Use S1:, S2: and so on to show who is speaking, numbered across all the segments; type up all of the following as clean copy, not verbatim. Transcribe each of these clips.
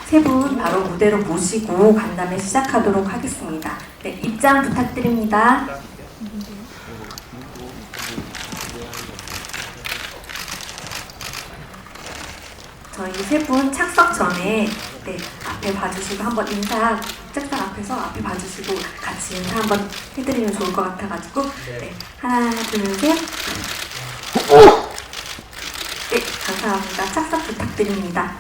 S1: 세 분 바로 무대로 모시고 간담회 시작하도록 하겠습니다. 네, 입장 부탁드립니다. 저희 세 분 착석 전에 앞에 봐주시고 한번 인사, 책상 앞에서 앞에 봐주시고 같이 인사 한번 해드리면 좋을 것 같아가지고 하나, 둘, 셋. 네, 감사합니다. 착석 부탁드립니다.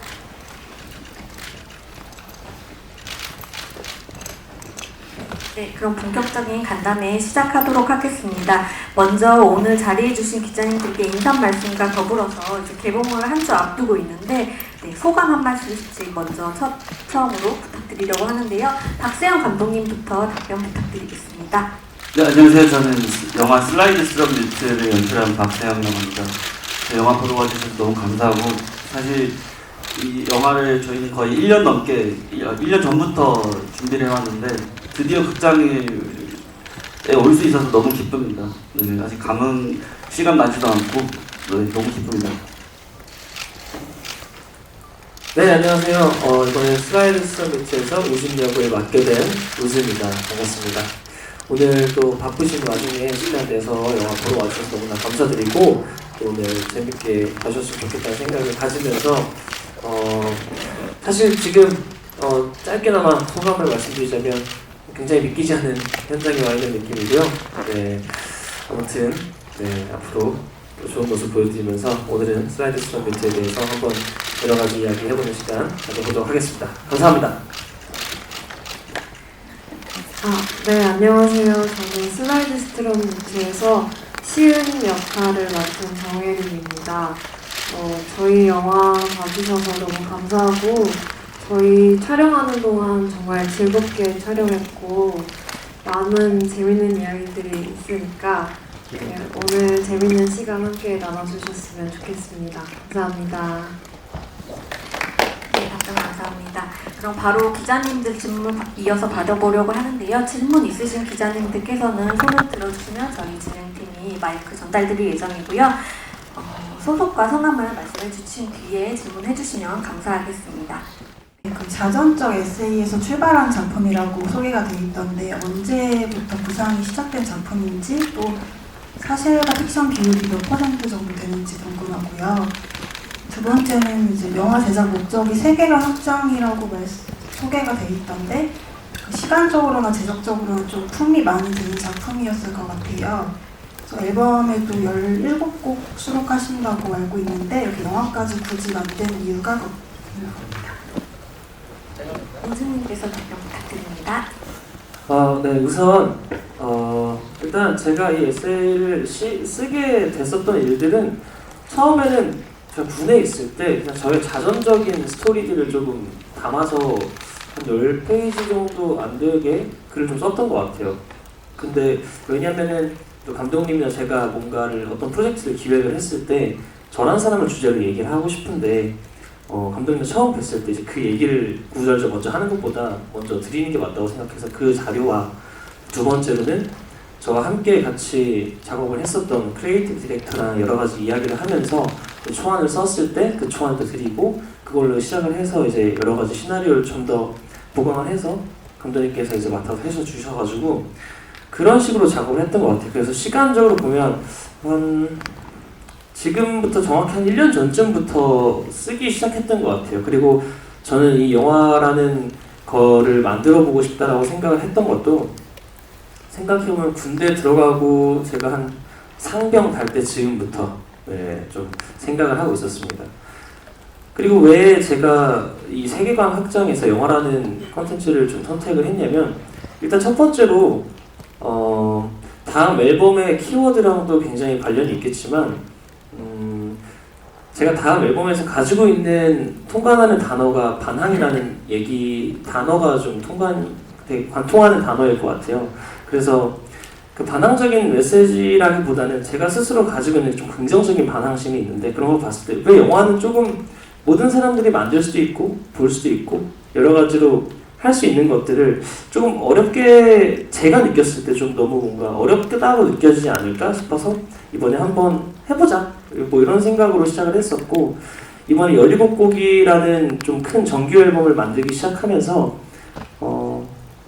S1: 네, 그럼 본격적인 간담회 시작하도록 하겠습니다. 먼저 오늘 자리해 주신 기자님들께 인사 말씀과 더불어서 이제 개봉을 한 주 앞두고 있는데 소감 한 말씀씩 먼저 처음으로 부탁드리려고 하는데요. 박세영 감독님부터 답변 부탁드리겠습니다.
S2: 네, 안녕하세요. 저는 영화 슬라이드 스럼 뮤트를 연출한 박세영이라고 합니다. 영화 보러 와주셔서 너무 감사하고, 사실 이 영화를 저희는 거의 1년 넘게, 1년 전부터 준비를 해왔는데 드디어 극장에 올 수 있어서 너무 기쁩니다. 네, 아직 감은 시간 나지도 않고 너무 기쁩니다.
S3: 네, 안녕하세요. 이번에 슬라이드 스럼 뮤트에서 우심 역을 맡게 된 우즈입니다. 반갑습니다. 오늘 또 바쁘신 와중에 시간 내서 영화 보러 와주셔서 너무나 감사드리고, 또 오늘 재밌게 봐주셨으면 좋겠다는 생각을 가지면서 사실 지금 짧게나마 소감을 말씀드리자면 굉장히 믿기지 않은 현장에 와 있는 느낌이고요. 네, 아무튼 앞으로 또 좋은 모습 보여드리면서 오늘은 슬라이드 스럼 뮤트에 대해서 한번 여러 가지 이야기 해보는 시간 가져보도록 하겠습니다. 감사합니다.
S4: 네, 안녕하세요. 저는 슬라이드 스럼 뮤트에서 시은 역할을 맡은 정혜린입니다. 저희 영화 봐주셔서 너무 감사하고, 저희 촬영하는 동안 정말 즐겁게 촬영했고 많은 재밌는 이야기들이 있으니까 오늘 재밌는 시간 함께 나눠주셨으면 좋겠습니다. 감사합니다.
S1: 네, 답변 감사합니다. 그럼 바로 기자님들 질문 이어서 받아보려고 하는데요. 질문 있으신 기자님들께서는 손을 들어주시면 저희 진행팀이 마이크 전달드릴 예정이고요. 소속과 성함을 말씀해 주신 뒤에 질문해 주시면 감사하겠습니다.
S5: 그 자전적 에세이에서 출발한 작품이라고 소개가 돼 있던데 언제부터 구상이 시작된 작품인지, 또 사실과 픽션 비율이 몇 % 정도 되는지 궁금하고요. 두 번째는 이제 영화 제작 목적이 세계관 확장이라고 소개가 돼 있던데 시간적으로나 제작적으로는 좀 품이 많이 드는 작품이었을 것 같아요. 그래서 앨범에도 17곡 수록하신다고 알고 있는데 이렇게 영화까지 굳이 만든 이유가 궁금합니다.
S1: 우즈님께서 답변 부탁드립니다.
S3: 네, 우선 일단 제가 이 에세이를 쓰게 됐었던 일들은 처음에는 제가 군에 있을 때 그냥 저의 자전적인 스토리들을 조금 담아서 한 10페이지 정도 안 되게 글을 좀 썼던 것 같아요. 근데 왜냐면은 또 감독님이나 제가 뭔가를 어떤 프로젝트를 기획을 했을 때 저란 사람을 주제로 얘기를 하고 싶은데 감독님과 처음 뵀을 때 이제 그 얘기를 구구절절 먼저 하는 것보다 먼저 드리는 게 맞다고 생각해서 그 자료와, 두 번째로는 저와 함께 같이 작업을 했었던 크리에이티브 디렉터랑 여러 가지 이야기를 하면서 그 초안을 썼을 때 그 초안도 드리고, 그걸로 시작을 해서 이제 여러 가지 시나리오를 좀 더 보강을 해서 감독님께서 이제 맡아서 해서 주셔가지고 그런 식으로 작업을 했던 것 같아요. 그래서 시간적으로 보면 지금부터 정확히 한 1년 전쯤부터 쓰기 시작했던 것 같아요. 그리고 저는 이 영화라는 거를 만들어 보고 싶다라고 생각을 했던 것도, 생각해보면 군대 들어가고 제가 한 상병 달 때 즈음부터 좀 생각을 하고 있었습니다. 그리고 왜 제가 이 세계관 확장에서 영화라는 컨텐츠를 좀 선택을 했냐면, 일단 첫 번째로 다음 앨범의 키워드랑도 굉장히 관련이 있겠지만 제가 다음 앨범에서 가지고 있는 통관하는 단어가 반항이라는 단어가 좀 되게 관통하는 단어일 것 같아요. 그래서 그 반항적인 메시지라기보다는 제가 스스로 가지고 있는 좀 긍정적인 반항심이 있는데, 그런 걸 봤을 때 왜 영화는 조금 모든 사람들이 만들 수도 있고 볼 수도 있고 여러 가지로 할 수 있는 것들을 조금 어렵게 제가 느꼈을 때 좀 너무 뭔가 어렵다고 느껴지지 않을까 싶어서 이번에 한번 해보자 뭐 이런 생각으로 시작을 했었고, 이번에 17곡이라는 좀 큰 정규 앨범을 만들기 시작하면서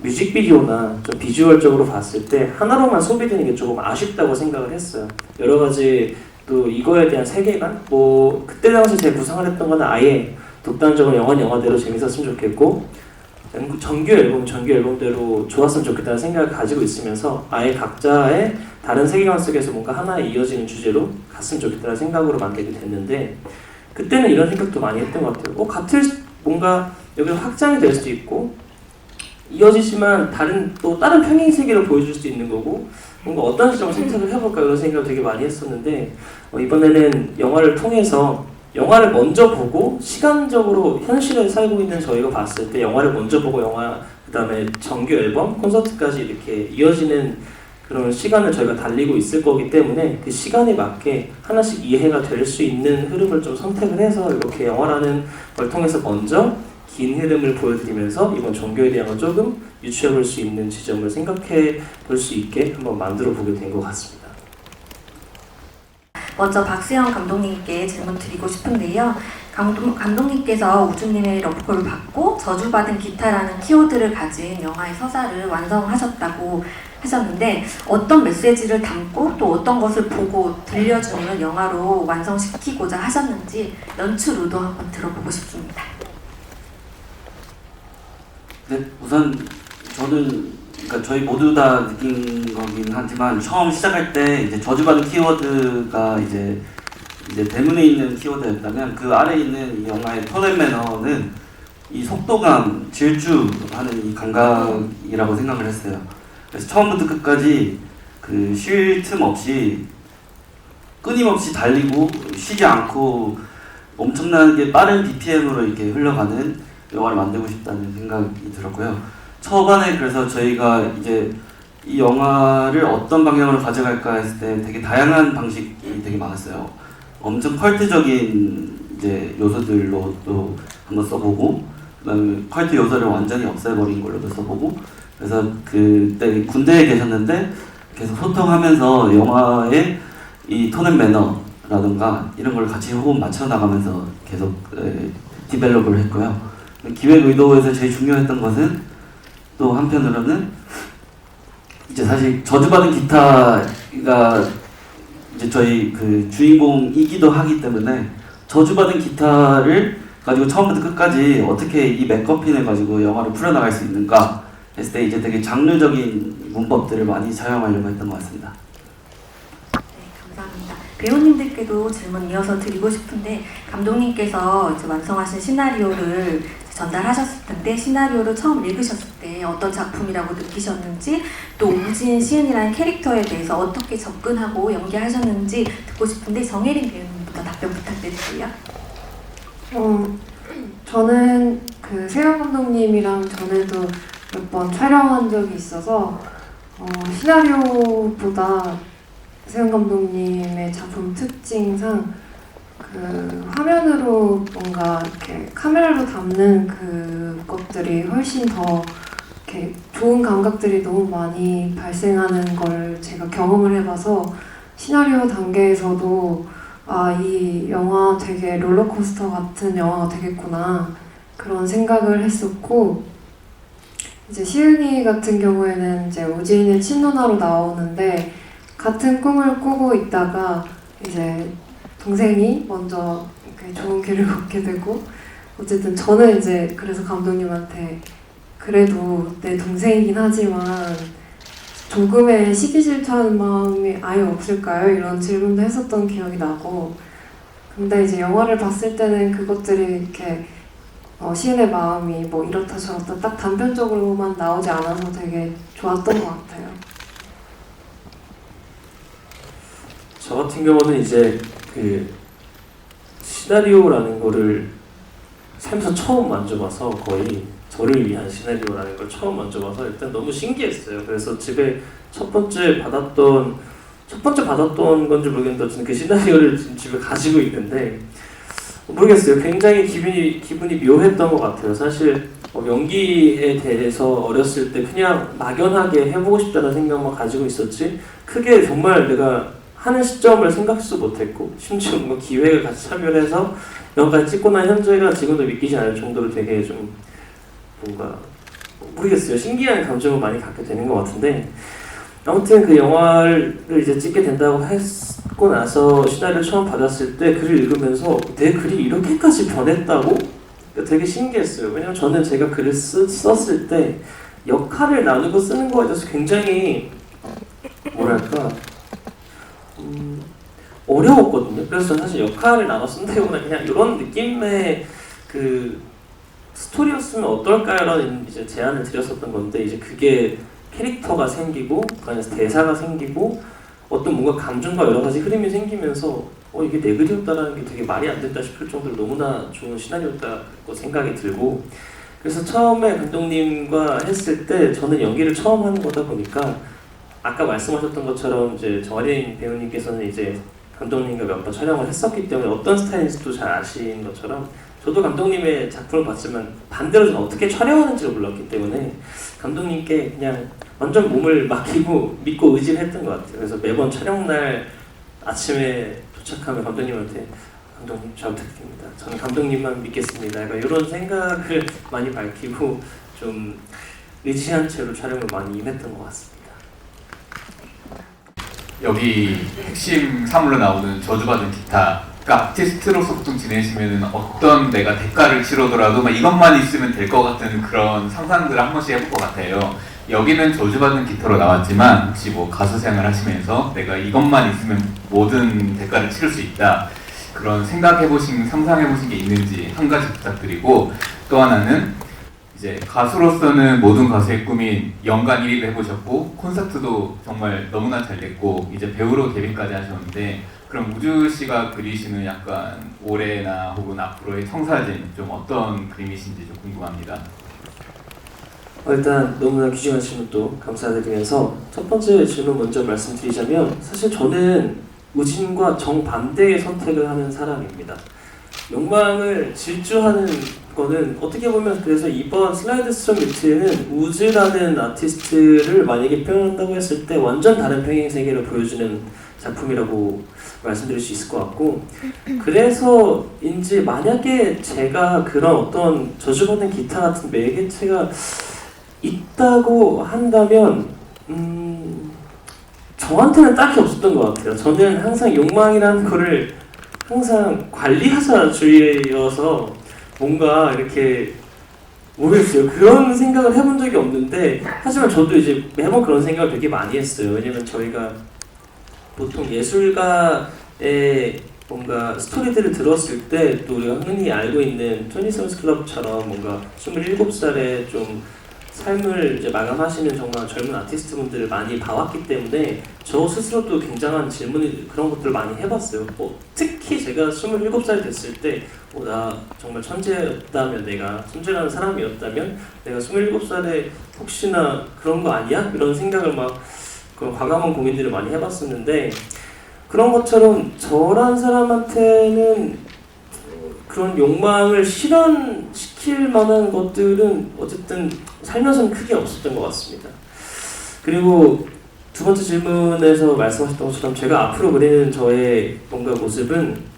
S3: 뮤직비디오나 좀 비주얼적으로 봤을 때 하나로만 소비되는 게 조금 아쉽다고 생각을 했어요. 여러 가지 또 이거에 대한 세계관? 뭐 그때 당시 제가 구상을 했던 거는 아예 독단적으로 영화대로 재밌었으면 좋겠고 정규 앨범대로 좋았으면 좋겠다는 생각을 가지고 있으면서 아예 각자의 다른 세계관 속에서 뭔가 하나에 이어지는 주제로 갔으면 좋겠다는 생각으로 만들게 됐는데 그때는 이런 생각도 많이 했던 것 같아요. 같을 뭔가 여기 확장이 될 수도 있고 이어지지만 다른 평행 세계를 보여줄 수도 있는 거고 뭔가 어떤 시점을 선택을 해볼까 이런 생각을 되게 많이 했었는데 이번에는 영화를 통해서 영화를 먼저 보고 시간적으로 현실에 살고 있는 저희가 봤을 때 영화를 먼저 보고 그 다음에 정규 앨범, 콘서트까지 이렇게 이어지는 그런 시간을 저희가 달리고 있을 거기 때문에 그 시간에 맞게 하나씩 이해가 될 수 있는 흐름을 좀 선택을 해서 이렇게 영화라는 걸 통해서 먼저 긴 흐름을 보여드리면서 이번 정규에 대한 걸 조금 유추해 볼 수 있는 지점을 생각해 볼 수 있게 한번 만들어 보게 된 것 같습니다.
S1: 먼저 박수영 감독님께 질문 드리고 싶은데요. 감독님께서 우주님의 러브콜을 받고 저주받은 기타라는 키워드를 가진 영화의 서사를 완성하셨다고 하셨는데 어떤 메시지를 담고 또 어떤 것을 보고 들려주는 영화로 완성시키고자 하셨는지 연출 의도 한번 들어보고 싶습니다.
S2: 네, 우선 저는 그러니까 저희 모두 다 느낀 거긴 하지만 처음 시작할 때 이제 저주받은 키워드가 이제 대문에 있는 키워드였다면 그 아래에 있는 이 영화의 톤 앤 매너는 이 속도감, 질주하는 이 감각이라고 생각을 했어요. 그래서 처음부터 끝까지 그 쉴 틈 없이 끊임없이 달리고 쉬지 않고 엄청나게 빠른 BPM으로 이렇게 흘러가는 영화를 만들고 싶다는 생각이 들었고요. 초반에 그래서 저희가 이제 이 영화를 어떤 방향으로 가져갈까 했을 때 되게 다양한 방식이 되게 많았어요. 엄청 컬트적인 이제 요소들로 또 한번 써보고, 그다음에 컬트 요소를 완전히 없애버린 걸로도 써보고, 그래서 그때 군대에 계셨는데 계속 소통하면서 영화의 이 톤 앤 매너라든가 이런 걸 같이 호흡 맞춰 나가면서 계속 디벨롭을 했고요. 기획 의도에서 제일 중요했던 것은 또 한편으로는 이제 사실 저주받은 기타가 이제 저희 그 주인공이기도 하기 때문에 저주받은 기타를 가지고 처음부터 끝까지 어떻게 이 맥거핀을 가지고 영화를 풀어나갈 수 있는가 했을 때 이제 되게 장르적인 문법들을 많이 사용하려고 했던 것 같습니다.
S1: 네, 감사합니다. 배우님들께도 질문 이어서 드리고 싶은데 감독님께서 이제 완성하신 시나리오를 전달하셨을 텐데 시나리오를 처음 읽으셨을 때 어떤 작품이라고 느끼셨는지 또 우진, 시은이라는 캐릭터에 대해서 어떻게 접근하고 연기하셨는지 듣고 싶은데 정혜린 배우님부터 답변 부탁드릴게요.
S4: 저는 그 세영 감독님이랑 전에도 몇 번 촬영한 적이 있어서 시나리오보다 세영 감독님의 작품 특징상 그 화면으로 뭔가 이렇게 카메라로 담는 그것들이 훨씬 더 이렇게 좋은 감각들이 너무 많이 발생하는 걸 제가 경험을 해봐서 시나리오 단계에서도 이 영화 되게 롤러코스터 같은 영화가 되겠구나 그런 생각을 했었고 이제 시은이 같은 경우에는 이제 우진의 친누나로 나오는데 같은 꿈을 꾸고 있다가 이제 동생이 먼저 이렇게 좋은 길을 걷게 되고 어쨌든 저는 이제 그래서 감독님한테 그래도 내 동생이긴 하지만 조금의 시기 질투하는 마음이 아예 없을까요? 이런 질문도 했었던 기억이 나고 근데 이제 영화를 봤을 때는 그것들이 이렇게 시은의 마음이 뭐 이렇다 저렇다 딱 단편적으로만 나오지 않아서 되게 좋았던 것 같아요.
S3: 저 같은 경우는 이제 그 시나리오라는 거를 살면서 처음 만져봐서 거의 저를 위한 시나리오라는 걸 처음 만져봐서 일단 너무 신기했어요. 그래서 집에 첫 번째 받았던 건지 모르겠는데 어쨌든 그 시나리오를 지금 집에 가지고 있는데 모르겠어요. 굉장히 기분이 묘했던 것 같아요. 사실 연기에 대해서 어렸을 때 그냥 막연하게 해보고 싶다는 생각만 가지고 있었지 크게 정말 내가 하는 시점을 생각지도 못했고 심지어 뭔가 기획을 같이 참여해서 영화까지 찍고 난 현재가 지금도 믿기지 않을 정도로 되게 좀 뭔가 모르겠어요. 신기한 감정을 많이 갖게 되는 것 같은데 아무튼 그 영화를 이제 찍게 된다고 했고 나서 시나리오를 처음 받았을 때 글을 읽으면서 내 글이 이렇게까지 변했다고? 되게 신기했어요. 왜냐면 저는 제가 글을 썼을 때 역할을 나누고 쓰는 거에 대해서 굉장히 뭐랄까 어려웠거든요. 그래서 사실 역할을 나눠 쓴다기보다 그냥 이런 느낌의 그 스토리였으면 어떨까요라는 이제 제안을 드렸었던 건데 이제 그게 캐릭터가 생기고 그 안에서 대사가 생기고 어떤 뭔가 감정과 여러 가지 흐름이 생기면서 이게 내 글이었다라는 게 되게 말이 안 된다 싶을 정도로 너무나 좋은 시나리오였다고 생각이 들고 그래서 처음에 감독님과 했을 때 저는 연기를 처음 하는 거다 보니까 아까 말씀하셨던 것처럼 이제 정아린 배우님께서는 이제 감독님과 몇 번 촬영을 했었기 때문에 어떤 스타일인지도 잘 아시는 것처럼 저도 감독님의 작품을 봤지만 반대로 저는 어떻게 촬영하는지를 몰랐기 때문에 감독님께 그냥 완전 몸을 맡기고 믿고 의지를 했던 것 같아요. 그래서 매번 촬영날 아침에 도착하면 감독님한테 감독님 잘 부탁드립니다. 저는 감독님만 믿겠습니다. 약간 이런 생각을 많이 밝히고 좀 의지한 채로 촬영을 많이 임했던 것 같습니다.
S6: 여기 핵심 사물로 나오는 저주받은 기타 아티스트로서 보통 지내시면 어떤 내가 대가를 치르더라도 막 이것만 있으면 될 것 같은 그런 상상들을 한 번씩 해볼 것 같아요. 여기는 저주받은 기타로 나왔지만 혹시 뭐 가수 생활 하시면서 내가 이것만 있으면 모든 대가를 치를 수 있다 그런 생각해보신 상상해보신 게 있는지 한 가지 부탁드리고 또 하나는 이제 가수로서는 모든 가수의 꿈인 연간 1위도 해보셨고 콘서트도 정말 너무나 잘 됐고 이제 배우로 데뷔까지 하셨는데 그럼 우주 씨가 그리시는 약간 올해나 혹은 앞으로의 청사진 좀 어떤 그림이신지 좀 궁금합니다.
S3: 일단 너무나 귀중한 질문도 감사드리면서 첫 번째 질문 먼저 말씀드리자면 사실 저는 우진과 정반대의 선택을 하는 사람입니다. 욕망을 질주하는 거는 어떻게 보면 그래서 이번 슬라이드 스트롬 뮤트는 우즈라는 아티스트를 만약에 표현한다고 했을 때 완전 다른 평행 세계를 보여주는 작품이라고 말씀드릴 수 있을 것 같고 그래서인지 만약에 제가 그런 어떤 저주받은 기타 같은 매개체가 있다고 한다면 저한테는 딱히 없었던 것 같아요. 저는 항상 욕망이라는 거를 항상 관리하자 주의여서 뭔가 이렇게 모르겠어요. 그런 생각을 해본 적이 없는데 하지만 저도 이제 매번 그런 생각을 되게 많이 했어요. 왜냐면 저희가 보통 예술가의 뭔가 스토리들을 들었을 때 또 우리가 흔히 알고 있는 토니 선스 클럽처럼 뭔가 27살에 좀 삶을 이제 마감하시는 정말 젊은 아티스트분들을 많이 봐왔기 때문에 저 스스로도 굉장한 질문을 그런 것들을 많이 해봤어요. 특히 제가 27살이 됐을 때 나 정말 천재였다면 내가 천재라는 사람이었다면 내가 27살에 혹시나 그런 거 아니야? 이런 생각을 막 그런 과감한 고민들을 많이 해봤었는데 그런 것처럼 저란 사람한테는 그런 욕망을 실현시킬 만한 것들은 어쨌든 살면서는 크게 없었던 것 같습니다. 그리고 두 번째 질문에서 말씀하셨던 것처럼 제가 앞으로 그리는 저의 뭔가 모습은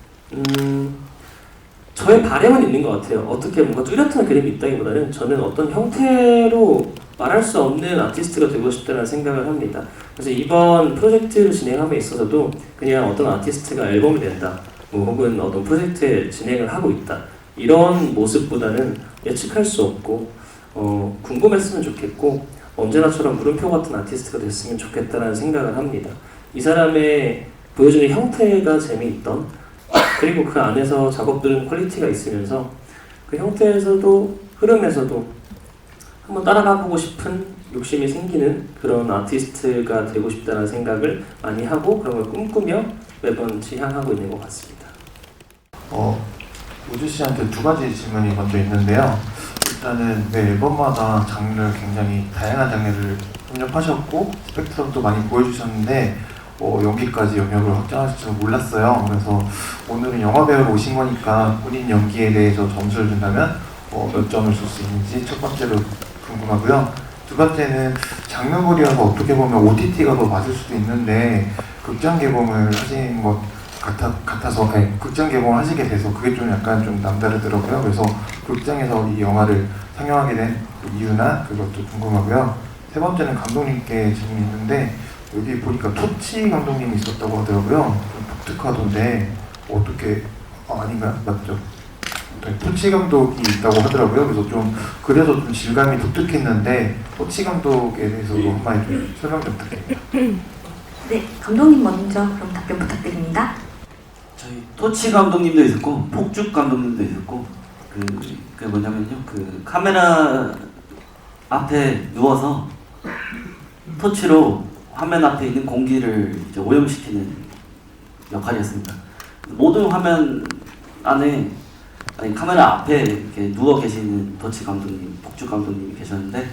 S3: 저의 바람은 있는 것 같아요. 어떻게 뭔가 뚜렷한 그림이 있다기보다는 저는 어떤 형태로 말할 수 없는 아티스트가 되고 싶다는 생각을 합니다. 그래서 이번 프로젝트를 진행함에 있어서도 그냥 어떤 아티스트가 앨범을 낸다 혹은 어떤 프로젝트에 진행을 하고 있다 이런 모습보다는 예측할 수 없고 궁금했으면 좋겠고 언제나처럼 물음표 같은 아티스트가 됐으면 좋겠다는 생각을 합니다. 이 사람의 보여주는 형태가 재미있던 그리고 그 안에서 작업들은 퀄리티가 있으면서 그 형태에서도 흐름에서도 한번 따라가보고 싶은 욕심이 생기는 그런 아티스트가 되고 싶다는 생각을 많이 하고 그런 걸 꿈꾸며 매번 지향하고 있는 것 같습니다.
S7: 우주 씨한테 두 가지 질문이 먼저 있는데요. 일단은 매 앨범마다 장르를 굉장히 다양한 장르를 섭렵하셨고 스펙트럼도 많이 보여주셨는데 연기까지 영역을 확장하실 줄 몰랐어요. 그래서 오늘은 영화배우로 오신 거니까 본인 연기에 대해서 점수를 준다면 몇 점을 줄 수 있는지 첫 번째로 궁금하고요. 두 번째는 장르물이어서 어떻게 보면 OTT가 더 맞을 수도 있는데 극장 개봉을 하신 것 같아서 극장 개봉을 하시게 돼서 그게 좀 약간 좀 남다르더라고요. 그래서 극장에서 이 영화를 상영하게 된 이유나 그것도 궁금하고요. 세 번째는 감독님께 질문이 있는데 여기 보니까 토치 감독님이 있었다고 하더라고요. 좀 독특하던데 어떻게 아닌가요? 맞죠? 네, 토치 감독이 있다고 하더라고요. 그래서 좀 질감이 독특했는데 토치 감독에 대해서도 한마디 좀 설명 좀 부탁드립니다.
S1: 네, 감독님 먼저 그럼 답변 부탁드립니다.
S2: 저희 토치 감독님도 있었고 폭죽 감독님도 있었고 그 뭐냐면요, 그 카메라 앞에 누워서 토치로 화면 앞에 있는 공기를 이제 오염시키는 역할이었습니다. 모든 화면 안에 카메라 앞에 이렇게 누워 계시는 토치 감독님, 폭죽 감독님이 계셨는데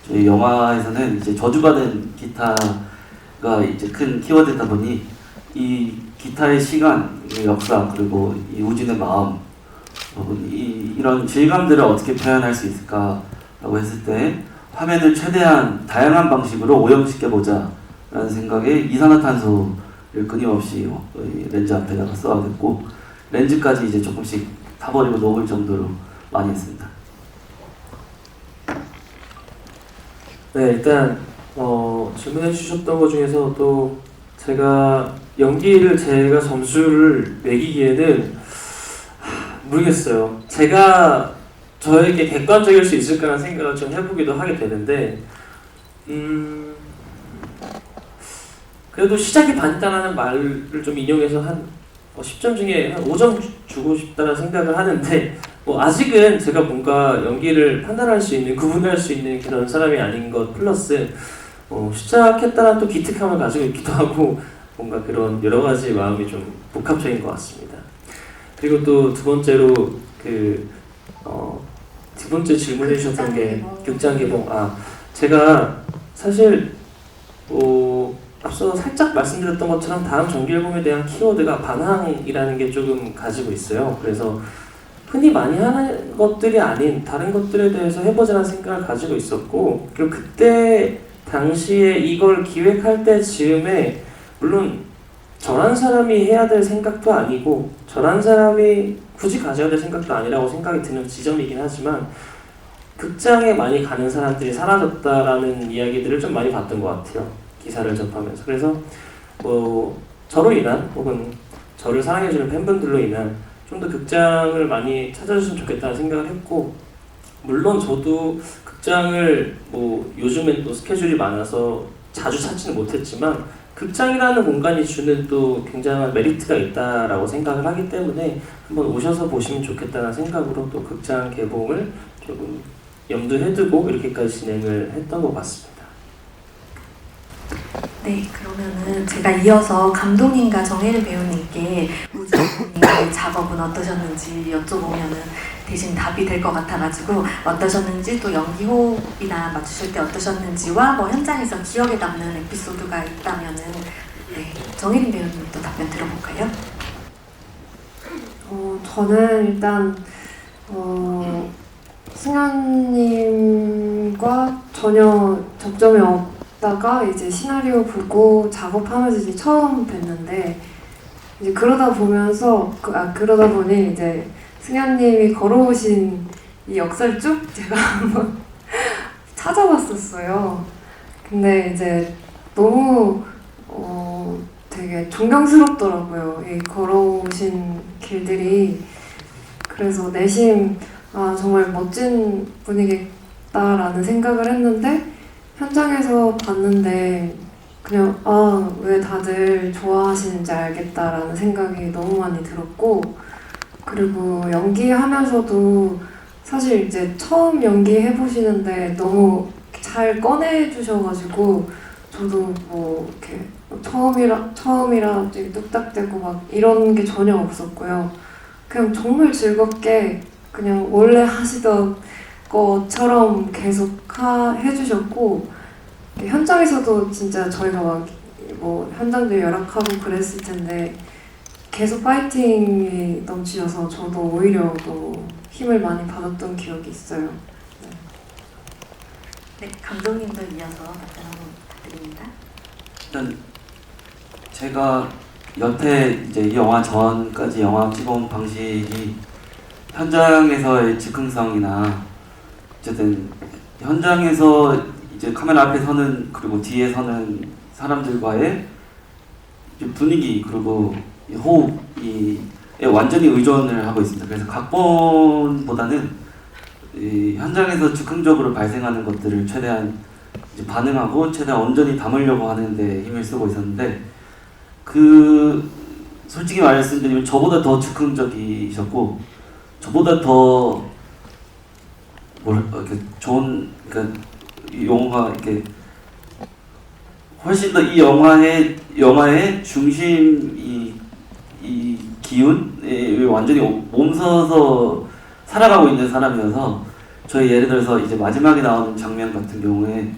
S2: 저희 영화에서는 이제 저주받은 기타가 이제 큰 키워드다 보니 이 기타의 시간, 이 역사, 그리고 이 우진의 마음, 이런 질감들을 어떻게 표현할 수 있을까라고 했을 때 화면을 최대한 다양한 방식으로 오염시켜보자 라는 생각에 이산화탄소를 끊임없이 렌즈 앞에다가 쏘아댔고 렌즈까지 이제 조금씩 타버리고 녹을 정도로 많이 했습니다.
S3: 네, 일단 질문해 주셨던 것 중에서 또 연기를 제가 점수를 매기기에는 모르겠어요. 제가 저에게 객관적일 수 있을까라는 생각을 좀 해보기도 하게 되는데 그래도 시작이 반이다라는 말을 좀 인용해서 한 10점 중에 한 5점 주고 싶다는 생각을 하는데 아직은 제가 뭔가 연기를 판단할 수 있는, 구분할 수 있는 그런 사람이 아닌 것 플러스 시작했다는 또 기특함을 가지고 있기도 하고 뭔가 그런 여러 가지 마음이 좀 복합적인 것 같습니다. 그리고 또 두 번째로 두 번째 질문해 주셨던 게 극장 개봉. 제가 사실 앞서 살짝 말씀드렸던 것처럼 다음 정규 앨범에 대한 키워드가 반항이라는 게 조금 가지고 있어요. 그래서 흔히 많이 하는 것들이 아닌 다른 것들에 대해서 해보자는 생각을 가지고 있었고, 그리고 그때 당시에 이걸 기획할 때 즈음에 물론 저란 사람이 해야 될 생각도 아니고 저란 사람이 굳이 가져야 될 생각도 아니라고 생각이 드는 지점이긴 하지만 극장에 많이 가는 사람들이 사라졌다라는 이야기들을 좀 많이 봤던 것 같아요. 기사를 접하면서. 그래서 저로 인한 혹은 저를 사랑해주는 팬분들로 인한 좀 더 극장을 많이 찾아주시면 좋겠다는 생각을 했고, 물론 저도 극장을 요즘엔 또 스케줄이 많아서 자주 찾지는 못했지만 극장이라는 공간이 주는 또 굉장한 메리트가 있다라고 생각을 하기 때문에 한번 오셔서 보시면 좋겠다는 생각으로 또 극장 개봉을 조금 염두에 두고 이렇게까지 진행을 했던 것 같습니다.
S1: 네, 그러면은 제가 이어서 감독님과 정혜린 배우님께 우주님의 작업은 어떠셨는지 여쭤보면은 대신 답이 될 것 같아가지고 어떠셨는지, 또 연기 호흡이나 맞추실 때 어떠셨는지와 현장에서 기억에 남는 에피소드가 있다면은 정혜린 배우님부터 답변 들어볼까요?
S4: 저는 일단 승현님과 전혀 접점이 없다가 이제 시나리오 보고 작업하면서 이제 처음 뵀는데, 이제 그러다 보니 이제 승현님이 걸어오신 이 역사를 쭉 제가 한번 찾아봤었어요. 근데 이제 너무 되게 존경스럽더라고요. 이 걸어오신 길들이. 그래서 내심 정말 멋진 분이겠다라는 생각을 했는데, 현장에서 봤는데 그냥 왜 다들 좋아하시는지 알겠다라는 생각이 너무 많이 들었고, 그리고 연기하면서도 사실 이제 처음 연기해보시는데 너무 잘 꺼내주셔가지고 저도 이렇게 처음이라 되게 뚝딱대고 막 이런 게 전혀 없었고요. 그냥 정말 즐겁게 그냥 원래 하시던 것처럼 계속 해주셨고, 현장에서도 진짜 저희가 막 현장도 열악하고 그랬을 텐데 계속 파이팅이 넘치셔서 저도 오히려 또 힘을 많이 받았던 기억이 있어요.
S1: 네, 감독님도 이어서 답변 한번 부탁드립니다.
S2: 일단 제가 여태 이제 이 영화 전까지 영화 찍어온 방식이 현장에서의 즉흥성이나 어쨌든 현장에서 이제 카메라 앞에 서는 그리고 뒤에 서는 사람들과의 분위기 그리고 이 호흡에 완전히 의존을 하고 있습니다. 그래서 각본보다는 이 현장에서 즉흥적으로 발생하는 것들을 최대한 이제 반응하고 최대한 온전히 담으려고 하는데 힘을 쓰고 있었는데 솔직히 말씀드리면 저보다 더 즉흥적이셨고 저보다 더 이렇게 좋은 그러니까 이 영화가 이렇게 훨씬 더 이 영화의 중심 이 기운에 완전히 몸서서 살아가고 있는 사람이어서 저희 예를 들어서 이제 마지막에 나오는 장면 같은 경우에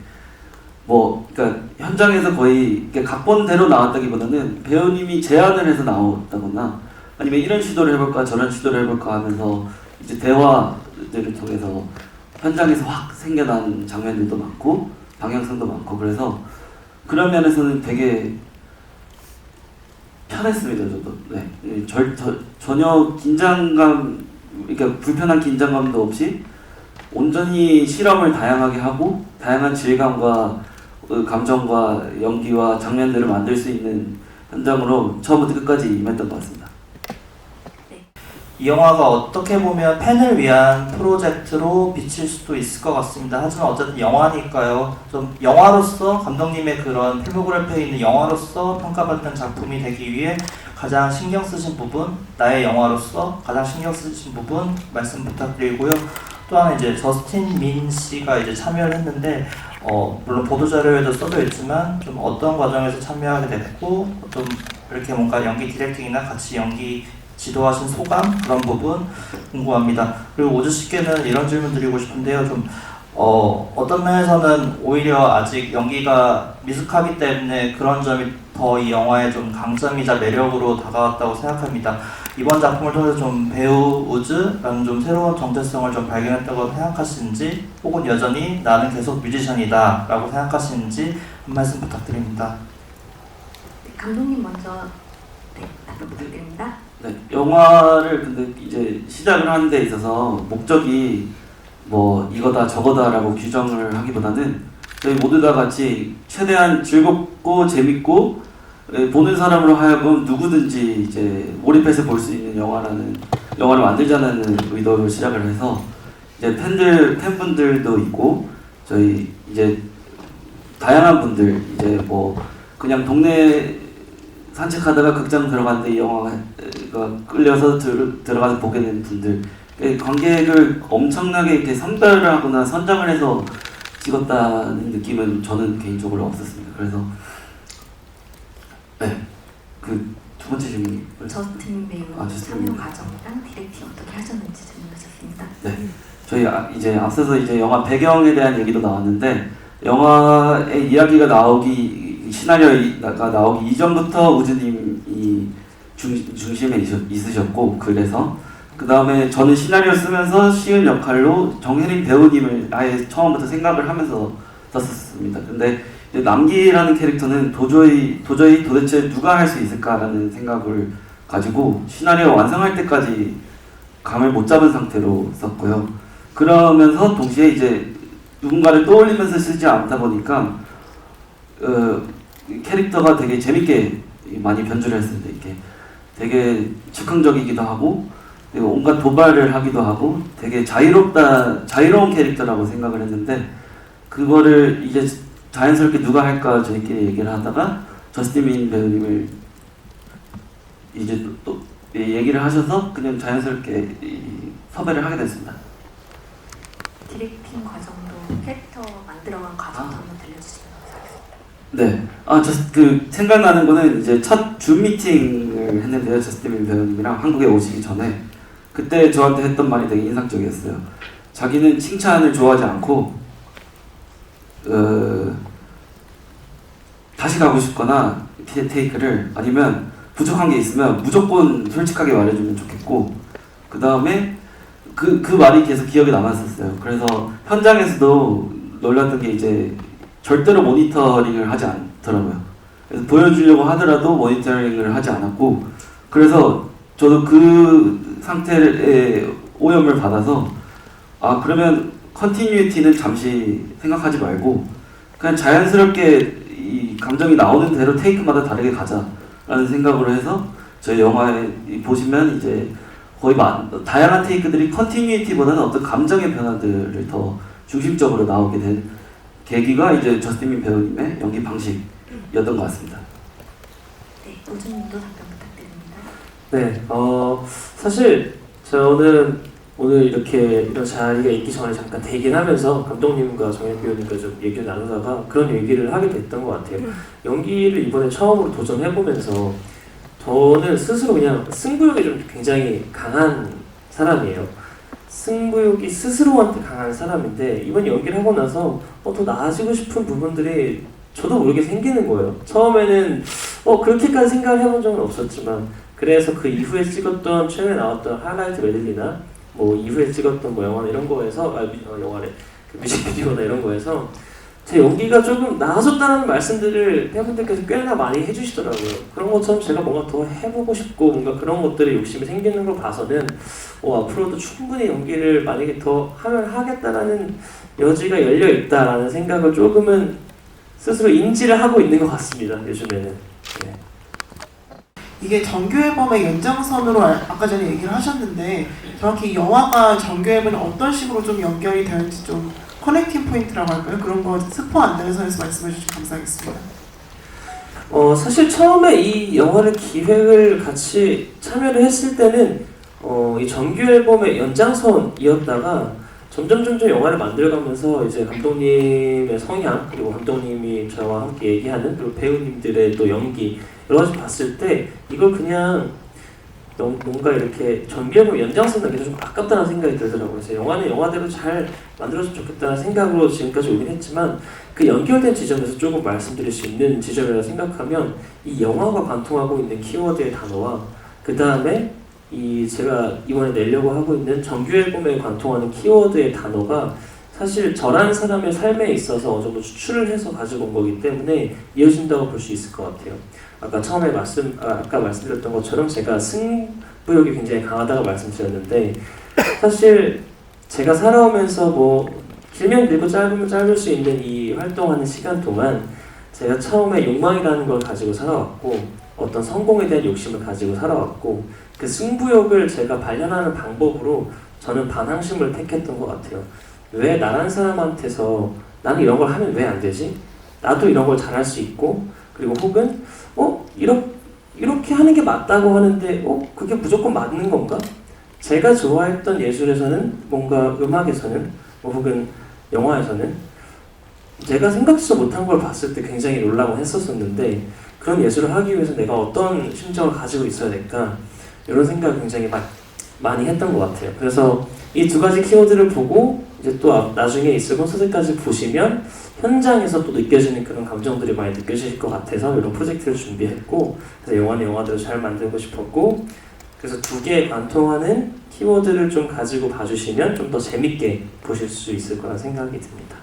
S2: 그러니까 현장에서 거의 각본대로 나왔다기보다는 배우님이 제안을 해서 나왔다거나 아니면 이런 시도를 해볼까 저런 시도를 해볼까 하면서 이제 대화들을 통해서 현장에서 확 생겨난 장면들도 많고 방향성도 많고 그래서 그런 면에서는 되게 편했습니다. 저도 전혀 긴장감 그러니까 불편한 긴장감도 없이 온전히 실험을 다양하게 하고 다양한 질감과 감정과 연기와 장면들을 만들 수 있는 현장으로 처음부터 끝까지 임했던 것 같습니다.
S8: 이 영화가 어떻게 보면 팬을 위한 프로젝트로 비칠 수도 있을 것 같습니다. 하지만 어쨌든 영화니까요. 좀 영화로서 감독님의 그런 필모그래피에 있는 영화로서 평가받는 작품이 되기 위해 가장 신경 쓰신 부분, 나의 영화로서 가장 신경 쓰신 부분 말씀 부탁드리고요. 또한 이제 저스틴 민 씨가 이제 참여를 했는데 물론 보도자료에도 써져 있지만 좀 어떤 과정에서 참여하게 됐고 좀 이렇게 뭔가 연기 디렉팅이나 같이 연기 지도하신 소감 그런 부분 궁금합니다. 그리고 오주 씨께는 이런 질문 드리고 싶은데요. 좀 어떤 면에서는 오히려 아직 연기가 미숙하기 때문에 그런 점이 더 이 영화의 좀 강점이자 매력으로 다가왔다고 생각합니다. 이번 작품을 통해서 좀 배우 우즈라는 좀 새로운 정체성을 좀 발견했다고 생각하시는지 혹은 여전히 나는 계속 뮤지션이다 라고 생각하시는지 한 말씀 부탁드립니다.
S1: 네, 감독님 먼저 답변 부탁드립니다.
S2: 네, 영화를 근데 이제 시작을 하는 데 있어서 목적이 이거다 저거다라고 규정을 하기보다는 저희 모두 다 같이 최대한 즐겁고 재밌고 보는 사람으로 하여금 누구든지 이제 몰입해서 볼 수 있는 영화를 만들자는 의도로 시작을 해서 이제 팬분들도 있고 저희 이제 다양한 분들 이제 그냥 동네 산책하다가 극장 들어갔는데 이 영화가 끌려서 들어가서 보게 된 분들 관객을 엄청나게 이렇게 선별하거나 선정을 해서 찍었다는 느낌은 저는 개인적으로 없었습니다. 그래서 그 두 번째 질문이
S1: 저스틴 배우
S2: 저스틴
S1: 참여 과정이랑 디렉팅 어떻게 하셨는지 질문하셨습니다.
S2: 네, 저희 이제 앞서서 이제 영화 배경에 대한 얘기도 나왔는데 영화의 이야기가 시나리오가 나오기 이전부터 우즈님이 중심에 있으셨고 그래서 그 다음에 저는 시나리오 쓰면서 시은 역할로 정혜린 배우님을 아예 처음부터 생각을 하면서 썼었습니다. 근데 이제 남기라는 캐릭터는 도대체 누가 할 수 있을까라는 생각을 가지고 시나리오 완성할 때까지 감을 못 잡은 상태로 썼고요. 그러면서 동시에 이제 누군가를 떠올리면서 쓰지 않다 보니까 캐릭터가 되게 재밌게 많이 변주를 했습니다. 이렇게 되게 즉흥적이기도 하고 그리고 온갖 도발을 하기도 하고 되게 자유로운 캐릭터라고 생각을 했는데 그거를 이제 자연스럽게 누가 할까 저희끼리 얘기를 하다가 저스틴 민 배우님을 이제 또 얘기를 하셔서 그냥 자연스럽게 섭외를 하게 됐습니다.
S1: 디렉팅 과정도 캐릭터 만들어간 과정도 한번 들려주시면
S2: 네.
S1: 감사하겠습니다.
S2: 생각나는 거는 이제 첫 줌 미팅을 했는데요. 저스틴 민 배우님이랑 한국에 오시기 전에 그때 저한테 했던 말이 되게 인상적이었어요. 자기는 칭찬을 좋아하지 않고 다시 가고 싶거나 테이크를 아니면 부족한 게 있으면 무조건 솔직하게 말해주면 좋겠고 그 다음에 그 말이 계속 기억에 남았었어요. 그래서 현장에서도 놀랐던 게 이제 절대로 모니터링을 하지 않더라고요. 그래서 보여주려고 하더라도 모니터링을 하지 않았고, 그래서 저도 그 상태에 오염을 받아서 아 그러면 컨티뉴이티는 잠시 생각하지 말고 그냥 자연스럽게 이 감정이 나오는 대로 테이크마다 다르게 가자라는 생각으로 해서 저희 영화에 보시면 이제 거의 다양한 테이크들이 컨티뉴이티보다는 어떤 감정의 변화들을 더 중심적으로 나오게 된 계기가 이제 저스틴 민 배우님의 연기 방식이었던 것 같습니다.
S1: 네, 우주님도 답변 부탁드립니다.
S3: 네, 사실 저는 오늘 이렇게 이런 자리가 있기 전에 잠깐 대기하면서 감독님과 정현 배우님과 좀 얘기를 나누다가 그런 얘기를 하게 됐던 것 같아요. 연기를 이번에 처음으로 도전해보면서 저는 스스로 그냥 승부욕이 좀 굉장히 강한 사람이에요. 승부욕이 스스로한테 강한 사람인데 이번 연기를 하고 나서 더 나아지고 싶은 부분들이 저도 모르게 생기는 거예요. 처음에는 그렇게까지 생각을 해본 적은 없었지만 그래서 그 이후에 찍었던 최근에 나왔던 하이라이트 메들리나 뭐 이후에 찍었던 뭐 영화나 이런 거에서 영화래 그 뮤직비디오나 이런 거에서 제 연기가 조금 나아졌다는 말씀들을 팬분들께서 꽤나 많이 해주시더라고요. 그런 것처럼 제가 뭔가 더 해보고 싶고 뭔가 그런 것들에 욕심이 생기는 걸 봐서는 앞으로도 충분히 연기를 만약에 더 하면 하겠다라는 여지가 열려 있다라는 생각을 조금은 스스로 인지를 하고 있는 것 같습니다. 요즘에는. 네.
S9: 이게 정규 앨범의 연장선으로 아까 전에 얘기를 하셨는데 정확히 영화가 정규 앨범이 어떤 식으로 좀 연결이 되는지 좀 커넥팅 포인트라고 할까요? 그런 거 스포 안 되는 선에서 말씀해 주시면 감사하겠습니다.
S3: 사실 처음에 이 영화를 기획을 같이 참여를 했을 때는 이 정규 앨범의 연장선이었다가 점점 영화를 만들어가면서 이제 감독님의 성향 그리고 감독님이 저와 함께 얘기하는 그리고 배우님들의 또 연기 여러 가지 봤을 때 이걸 그냥 뭔가 이렇게 정규 앨범 연장선 나기도 좀 아깝다는 생각이 들더라고요. 그래서 영화는 영화대로 잘 만들어졌으면 좋겠다는 생각으로 지금까지 오긴 했지만 그 연결된 지점에서 조금 말씀드릴 수 있는 지점이라고 생각하면 이 영화가 관통하고 있는 키워드의 단어와 그 다음에 제가 이번에 내려고 하고 있는 정규 앨범에 관통하는 키워드의 단어가 사실 저라는 사람의 삶에 있어서 어느 정도 추출을 해서 가지고 온 거기 때문에 이어진다고 볼 수 있을 것 같아요. 아까 처음에 아까 말씀드렸던 것처럼 제가 승부욕이 굉장히 강하다고 말씀드렸는데 사실 제가 살아오면서 뭐 길면 길고 짧으면 짧을 수 있는 이 활동하는 시간 동안 제가 처음에 욕망이라는 걸 가지고 살아왔고 어떤 성공에 대한 욕심을 가지고 살아왔고 그 승부욕을 제가 발현하는 방법으로 저는 반항심을 택했던 것 같아요. 왜 나란 사람한테서 나는 이런 걸 하면 왜 안 되지? 나도 이런 걸 잘할 수 있고 그리고 혹은 이렇게 하는 게 맞다고 하는데 그게 무조건 맞는 건가? 제가 좋아했던 예술에서는 뭔가 음악에서는 혹은 영화에서는 제가 생각지도 못한 걸 봤을 때 굉장히 놀라고 했었었는데 그런 예술을 하기 위해서 내가 어떤 심정을 가지고 있어야 될까? 이런 생각을 굉장히 많이 했던 것 같아요. 그래서 이 두 가지 키워드를 보고 이제 또 나중에 있을 콘서트까지 보시면 현장에서 또 느껴지는 그런 감정들이 많이 느껴질 것 같아서 이런 프로젝트를 준비했고 그래서 영화는 영화대로 잘 만들고 싶었고 그래서 두 개에 관통하는 키워드를 좀 가지고 봐주시면 좀 더 재밌게 보실 수 있을 거라 생각이 듭니다.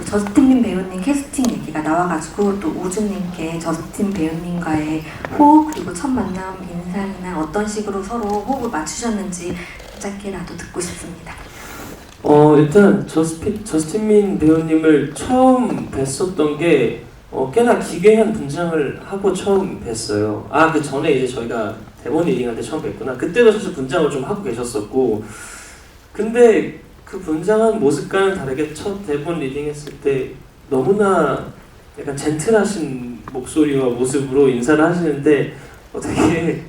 S1: 저스틴 민 배우님 캐스팅 얘기가 나와가지고 또 우주님께 저스틴 배우님과의 호흡 그리고 첫 만남 인상이나 어떤 식으로 서로 호흡을 맞추셨는지 짧게라도 듣고 싶습니다.
S3: 일단 저스틴 민 배우님을 처음 뵀었던 게 꽤나 기괴한 분장을 하고 처음 뵀어요. 그 전에 이제 저희가 대본 리딩할 때 처음 뵀구나. 그때도 사실 분장을 좀 하고 계셨었고 근데 그 분장한 모습과는 다르게 첫 대본 리딩했을 때 너무나 약간 젠틀하신 목소리와 모습으로 인사를 하시는데 되게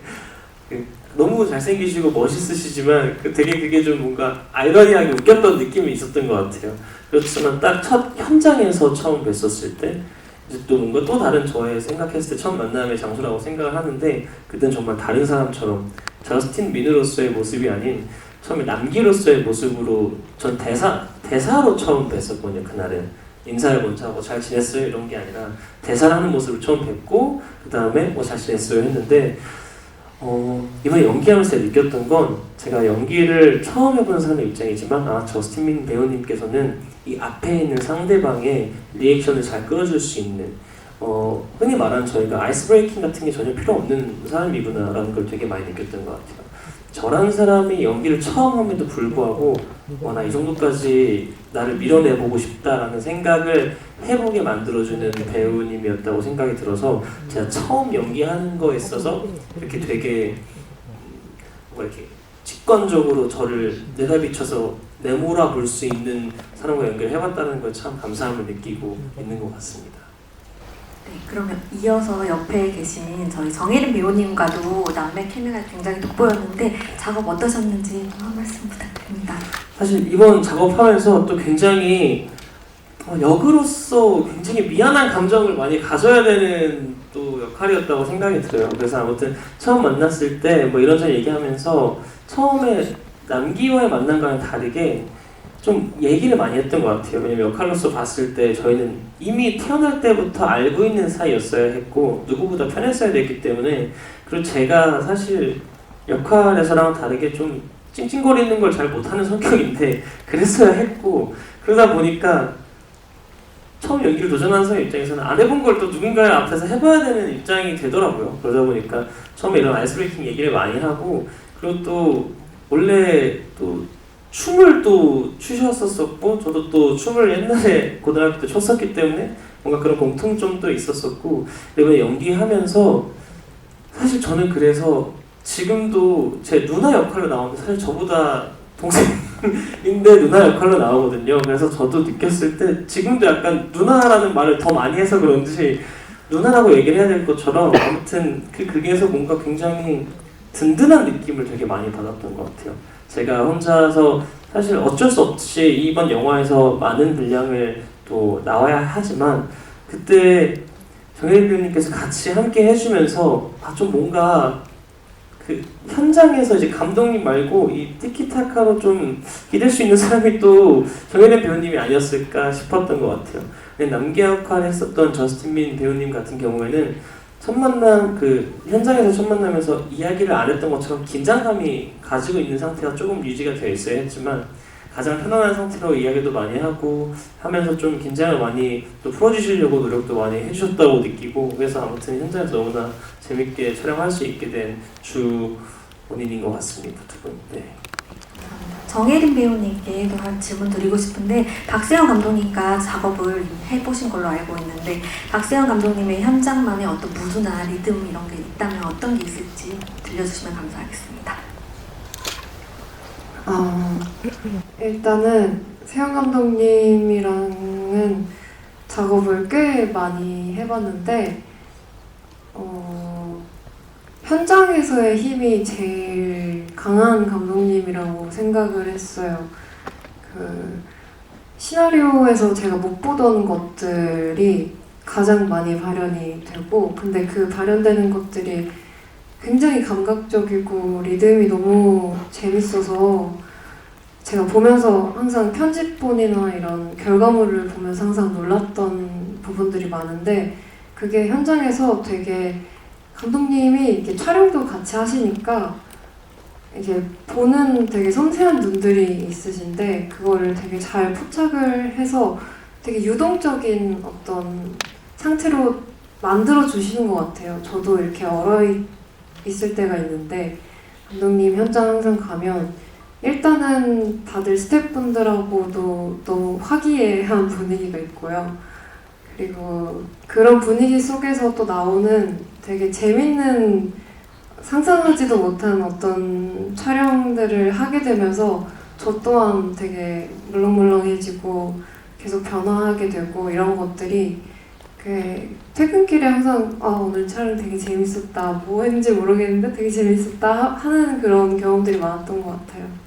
S3: 너무 잘생기시고 멋있으시지만 되게 그게 좀 뭔가 아이러니하게 웃겼던 느낌이 있었던 것 같아요. 그렇지만 딱 첫 현장에서 처음 뵀었을 때 이제 또 뭔가 또 다른 저의 생각했을 때 처음 만남의 장소라고 생각을 하는데 그땐 정말 다른 사람처럼 저스틴 민으로서의 모습이 아닌 처음에 남기로서의 모습으로 전 대사로 처음 뵀었거든요. 그날은 인사를 먼저 하고 잘 지냈어요 이런 게 아니라 대사를 하는 모습을 처음 뵙고 그 다음에 잘 지냈어요 했는데 이번에 연기하면서 느꼈던 건 제가 연기를 처음 해보는 사람의 입장이지만 저스틴 민 배우님께서는 이 앞에 있는 상대방의 리액션을 잘 끌어줄 수 있는 흔히 말하는 저희가 아이스 브레이킹 같은 게 전혀 필요 없는 사람이구나라는 걸 되게 많이 느꼈던 것 같아요. 저라는 사람이 연기를 처음 함에도 불구하고 나 이 정도까지 나를 밀어내보고 싶다라는 생각을 해보게 만들어주는 배우님이었다고 생각이 들어서 제가 처음 연기하는 거에 있어서 이렇게 되게 이렇게 직관적으로 저를 내다비쳐서 내몰아 볼 수 있는 사람과 연기를 해봤다는 걸 참 감사함을 느끼고 있는 것 같습니다.
S1: 네, 그러면 이어서 옆에 계신 저희 정혜린 배우님과도 남매 케미가 굉장히 돋보였는데 작업 어떠셨는지 한 말씀 부탁드립니다.
S3: 사실 이번 작업하면서 또 굉장히 역으로서 굉장히 미안한 감정을 많이 가져야 되는 또 역할이었다고 생각이 들어요. 그래서 아무튼 처음 만났을 때 뭐 이런저런 얘기하면서 처음에 남기와의 만남과는 다르게 좀 얘기를 많이 했던 것 같아요. 왜냐면 역할로서 봤을 때 저희는 이미 태어날 때부터 알고 있는 사이였어야 했고 누구보다 편했어야 됐기 때문에, 그리고 제가 사실 역할에서랑 다르게 좀 찡찡거리는 걸 잘 못하는 성격인데 그랬어야 했고, 그러다 보니까 처음 연기를 도전하는 사람 입장에서는 안 해본 걸 또 누군가의 앞에서 해봐야 되는 입장이 되더라고요. 그러다 보니까 처음에 이런 아이스브레이킹 얘기를 많이 하고, 그리고 또 원래 또 춤을 또 추셨었고 저도 또 춤을 옛날에 고등학교 때 췄었기 때문에 뭔가 그런 공통점도 있었었고, 이번에 연기하면서 사실 저는 그래서 지금도 제 누나 역할로 나오는데 사실 저보다 동생인데 누나 역할로 나오거든요. 그래서 저도 느꼈을 때 지금도 약간 누나라는 말을 더 많이 해서 그런지 누나라고 얘기를 해야 될 것처럼 아무튼 그 극에서 뭔가 굉장히 든든한 느낌을 되게 많이 받았던 것 같아요. 제가 혼자서 사실 어쩔 수 없이 이번 영화에서 많은 분량을 또 나와야 하지만 그때 정혜린 배우님께서 같이 함께 해주면서 좀 뭔가 그 현장에서 이제 감독님 말고 이 티키타카로 좀 기댈 수 있는 사람이 또 정혜린 배우님이 아니었을까 싶었던 것 같아요. 남기 역할을 했었던 저스틴 배우님 같은 경우에는 첫 만남, 그 현장에서 첫 만나면서 이야기를 안 했던 것처럼 긴장감이 가지고 있는 상태가 조금 유지가 되어 있어야 했지만 가장 편안한 상태로 이야기도 많이 하고 하면서 좀 긴장을 많이 또 풀어주시려고 노력도 많이 해주셨다고 느끼고, 그래서 아무튼 현장에서 너무나 재밌게 촬영할 수 있게 된 주 본인인 것 같습니다. 두 분. 네.
S1: 정혜린 배우님께 또 한 질문 드리고 싶은데, 박세영 감독님과 작업을 해보신 걸로 알고 있는데 박세영 감독님의 현장만의 어떤 무드나 리듬 이런 게 있다면 어떤 게 있을지 들려주시면 감사하겠습니다.
S4: 일단은 세영 감독님이랑은 작업을 꽤 많이 해봤는데 현장에서의 힘이 제일 강한 감독님이라고 생각을 했어요. 그 시나리오에서 제가 못 보던 것들이 가장 많이 발현이 되고, 근데 그 발현되는 것들이 굉장히 감각적이고 리듬이 너무 재밌어서 제가 보면서 항상 편집본이나 이런 결과물을 보면서 항상 놀랐던 부분들이 많은데, 그게 현장에서 되게 감독님이 이렇게 촬영도 같이 하시니까 이게 보는 되게 섬세한 눈들이 있으신데 그거를 되게 잘 포착을 해서 되게 유동적인 어떤 상태로 만들어 주시는 것 같아요. 저도 이렇게 얼어 있을 때가 있는데 감독님 현장 항상 가면 일단은 다들 스태프분들하고도 너무 화기애애한 분위기가 있고요. 그리고 그런 분위기 속에서 또 나오는 되게 재밌는, 상상하지도 못한 어떤 촬영들을 하게 되면서 저 또한 되게 물렁물렁해지고 계속 변화하게 되고, 이런 것들이 그 퇴근길에 항상 오늘 촬영 되게 재밌었다, 뭐 했는지 모르겠는데 되게 재밌었다 하는 그런 경험들이 많았던 것 같아요.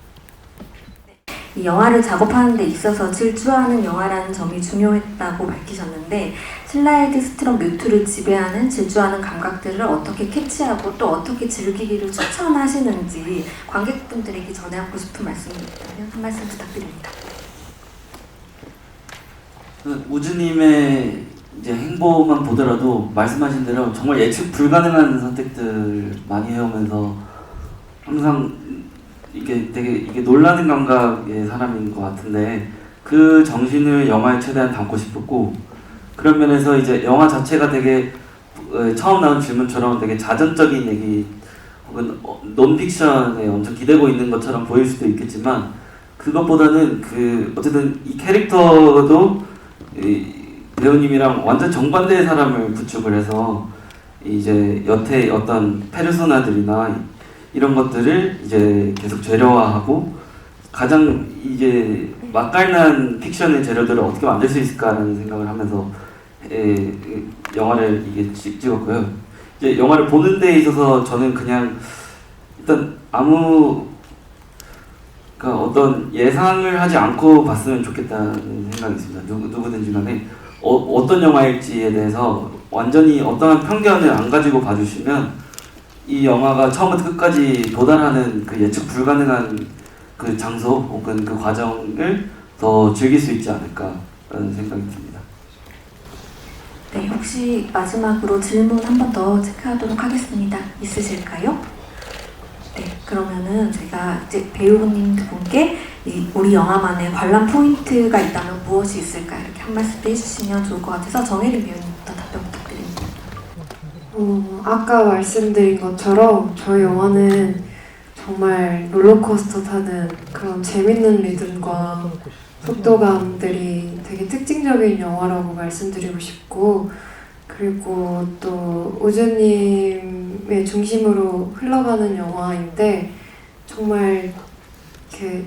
S1: 이 영화를 작업하는 데 있어서 질주하는 영화라는 점이 중요했다고 밝히셨는데, 슬라이드 스트럼 뮤트를 지배하는 질주하는 감각들을 어떻게 캐치하고 또 어떻게 즐기기를 추천하시는지 관객분들에게 전해하고 싶은 말씀이 있다면 한 말씀 부탁드립니다.
S2: 우주님의 이제 행보만 보더라도 말씀하신 대로 정말 예측 불가능한 선택들 많이 해오면서 항상 이게 놀라는 감각의 사람인 것 같은데, 그 정신을 영화에 최대한 담고 싶었고, 그런 면에서 이제 영화 자체가 되게 처음 나온 질문처럼 되게 자전적인 얘기 혹은 논픽션에 엄청 기대고 있는 것처럼 보일 수도 있겠지만 그것보다는 어쨌든 이 캐릭터도 이 배우님이랑 완전 정반대의 사람을 구축을 해서 이제 여태 어떤 페르소나들이나 이런 것들을 이제 계속 재료화하고 가장 이제 맛깔난 픽션의 재료들을 어떻게 만들 수 있을까라는 생각을 하면서 영화를 이게 찍었고요. 이제 영화를 보는 데 있어서 저는 그냥 일단 그러니까 어떤 예상을 하지 않고 봤으면 좋겠다는 생각이 있습니다. 누구든지 간에 어떤 영화일지에 대해서 완전히 어떠한 편견을 안 가지고 봐주시면 이 영화가 처음부터 끝까지 도달하는 그 예측 불가능한 그 장소 혹은 그 과정을 더 즐길 수 있지 않을까라는 생각이 듭니다.
S1: 네, 혹시 마지막으로 질문 한 번 더 체크하도록 하겠습니다. 있으실까요? 네, 그러면은 제가 이제 배우님 두 분께 우리 영화만의 관람 포인트가 있다면 무엇이 있을까 이렇게 한 말씀 해주시면 좋을 것 같아서 정혜린 배우님부터 답변 부탁드립니다.
S4: 아까 말씀드린 것처럼 저희 영화는 정말 롤러코스터 타는 그런 재밌는 리듬과 속도감들이 되게 특징적인 영화라고 말씀드리고 싶고, 그리고 또 우주님의 중심으로 흘러가는 영화인데 정말 이렇게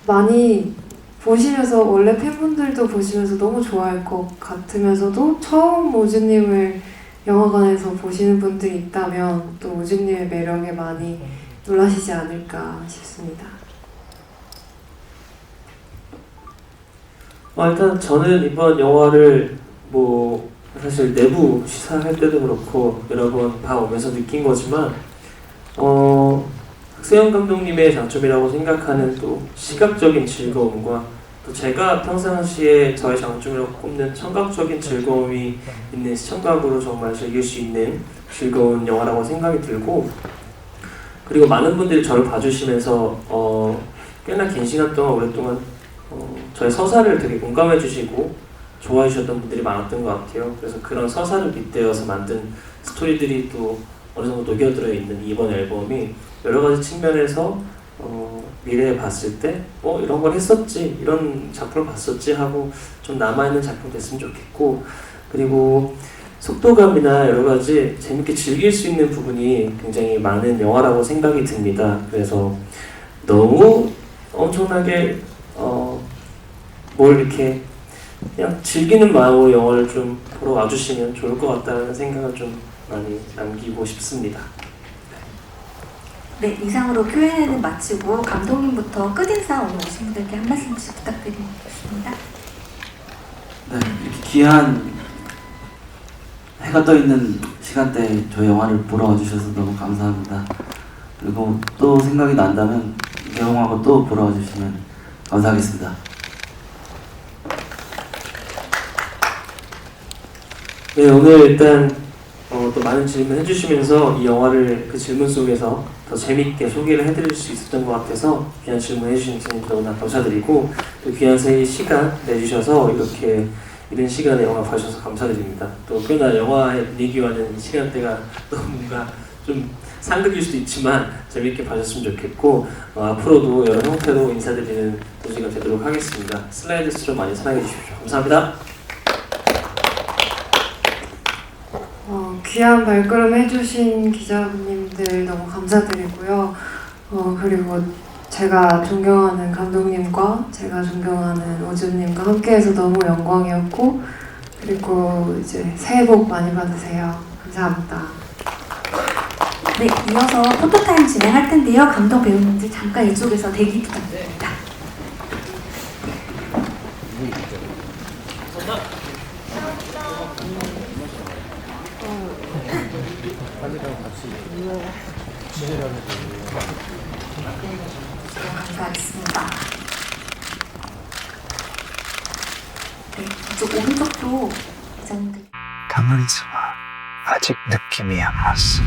S4: 많이 보시면서 원래 팬분들도 보시면서 너무 좋아할 것 같으면서도 처음 우주님을 영화관에서 보시는 분들이 있다면 또 우주님의 매력에 많이 놀라시지 않을까 싶습니다.
S3: 일단 저는 이번 영화를 사실 내부 시사할 때도 그렇고 여러 번 봐오면서 느낀 거지만 박세영 감독님의 장점이라고 생각하는 또 시각적인 즐거움과 또 제가 평상시에 저의 장점이라고 꼽는 청각적인 즐거움이 있는 시청각으로 정말 즐길 수 있는 즐거운 영화라고 생각이 들고, 그리고 많은 분들이 저를 봐주시면서 꽤나 긴 시간 동안 오랫동안 저의 서사를 되게 공감해 주시고 좋아해 주셨던 분들이 많았던 것 같아요. 그래서 그런 서사를 빗대어서 만든 스토리들이 또 어느 정도 녹여들어 있는 이번 앨범이 여러 가지 측면에서 미래에 봤을 때 이런 걸 했었지, 이런 작품을 봤었지 하고 좀 남아있는 작품 됐으면 좋겠고, 그리고 속도감이나 여러 가지 재밌게 즐길 수 있는 부분이 굉장히 많은 영화라고 생각이 듭니다. 그래서 너무 엄청나게 뭘 이렇게 그냥 즐기는 마음으로 영화를 좀 보러 와주시면 좋을 것 같다는 생각을 좀 많이 남기고 싶습니다.
S1: 네, 이상으로 Q&A는 마치고 감독님부터 끝인사 오늘 오신 분들께 한 말씀씩 부탁드리겠습니다.
S2: 네, 이렇게 귀한 해가 떠 있는 시간대에 저희 영화를 보러 와주셔서 너무 감사합니다. 그리고 또 생각이 난다면 개봉하고 또 보러 와주시면 감사하겠습니다.
S3: 네, 오늘 일단 또 많은 질문 해주시면서 이 영화를 그 질문 속에서 더 재밌게 소개를 해드릴 수 있었던 것 같아서 귀한 질문 해주신 선생님 너무나 감사드리고, 또 귀한 시간 내주셔서 이렇게 이런 시간에 영화 봐주셔서 감사드립니다. 또 꽤나 영화의 분위기와는 이 시간대가 너무 뭔가 좀 상극일 수도 있지만 재밌게 봐주셨으면 좋겠고, 앞으로도 여러 형태로 인사드리는 도시가 되도록 하겠습니다. 슬라이드 스루 많이 사랑해 주십시오. 감사합니다.
S4: 귀한 발걸음 해주신 기자분님들 너무 감사드리고요. 그리고 제가 존경하는 감독님과 제가 존경하는 오준님과 함께해서 너무 영광이었고, 그리고 이제 새해 복 많이 받으세요. 감사합니다.
S1: 네, 이어서 포토타임 진행할 텐데요. 감독 배우님들 잠깐 이쪽에서 대기 부탁드립니다. 감사하겠습니다. 네, 이쪽 오른쪽도 기자님들.
S10: 가만히 있어봐. 아직 느낌이 안 왔어.